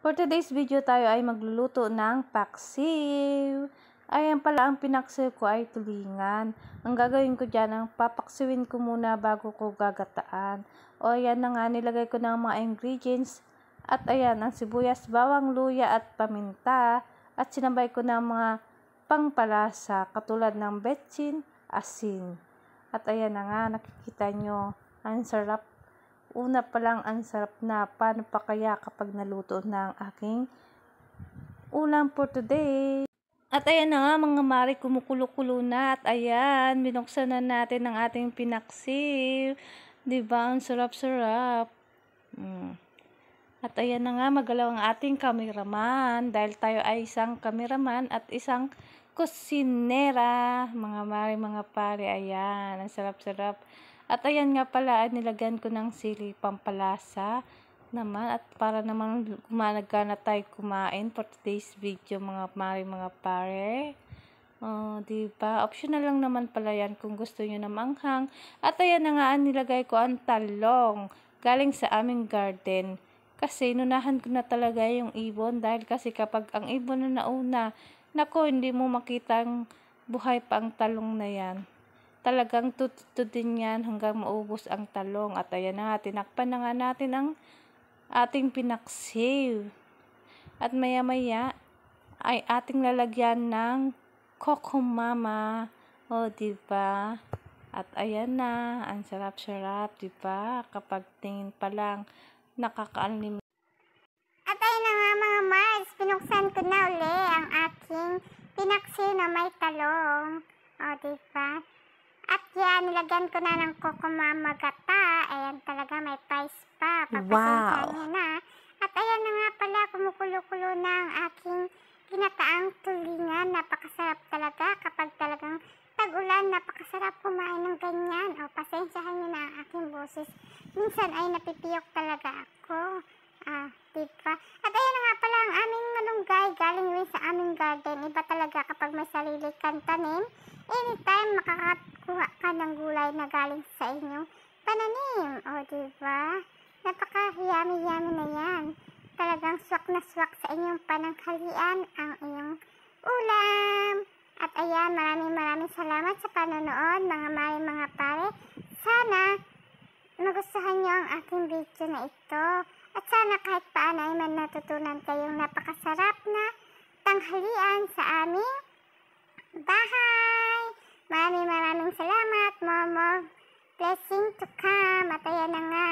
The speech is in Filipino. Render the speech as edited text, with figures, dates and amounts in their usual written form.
For today's video tayo ay magluluto ng paksiw. Ayan pala, ang pinaksiw ko ay tulingan. Ang gagawin ko dyan, ang papaksiwin ko muna bago ko gagataan. O ayan na nga, nilagay ko ng mga ingredients. At ayan, ang sibuyas, bawang, luya at paminta. At sinabay ko ng mga pangpalasa katulad ng betsin, asin. At ayan na nga, nakikita nyo, ang sarap. Una pa lang ang sarap na, paano pa kaya kapag naluto na ang aking ulam for today. At ayan na nga mga mari, kumukulo-kulo na at ayan, binuksan na natin ang ating pinaksiw. Diba, ang sarap-sarap. At ayan na nga, magalaw ang ating kameraman dahil tayo ay isang kameraman at isang kusinera. Mga mari, mga pare, ayan, ang sarap-sarap. At ayan nga pala, nilagyan ko ng sili pampalasa naman at para naman gumana tayo kumain for today's video mga mari, mga pare. Diba? Optional lang naman pala yan kung gusto nyo na manghang. At ayan na nga, nilagay ko ang talong galing sa aming garden. Kasi nunahan ko na talaga yung ibon dahil kasi kapag ang ibon na nauna, nako, hindi mo makitang buhay pa ang talong na yan. Talagang tututudin yan hanggang maubos ang talong. At ayan na nga, tinakpan na nga natin ang ating pinaksiw. At maya maya ay ating lalagyan ng kokomama. O, diba? At ayan na, ang sarap-sarap, diba? Kapag tingin pa lang, nakakaalim. At ayun na nga mga Mars, pinuksan ko na uli ang aking pinaksiw na may talong. O, diba? At yan, nilagyan ko na ng kokomama gata. Ayan talaga, may price pa. Papasensya niyo na. At ayan na nga pala, kumukulo-kulo na ang aking ginataang tulingan. Napakasarap talaga kapag talagang tag-ulan. Napakasarap kumain ng ganyan. O, pasensyahan niyo na ang aking boses. Minsan ay napipiyok talaga ako. Diba? At ayan na nga pala ang aming malunggay. Galing rin sa aming garden. Iba talaga kapag may sarili kang tanim. Anytime makakakuha ka ng gulay na galing sa inyong pananim. O, diba? Napaka-yummy-yummy na yan. Talagang swak na swak sa inyong pananghalian ang inyong ulam. At ayan, maraming salamat sa panonood, mga mari, mga pare. Sana magustuhan nyo ang aking video na ito. At sana kahit paano ay man natutunan kayong napakasarap na tanghalian sa aming bahay. Maraming salamat. More blessing to come. At ayan na nga.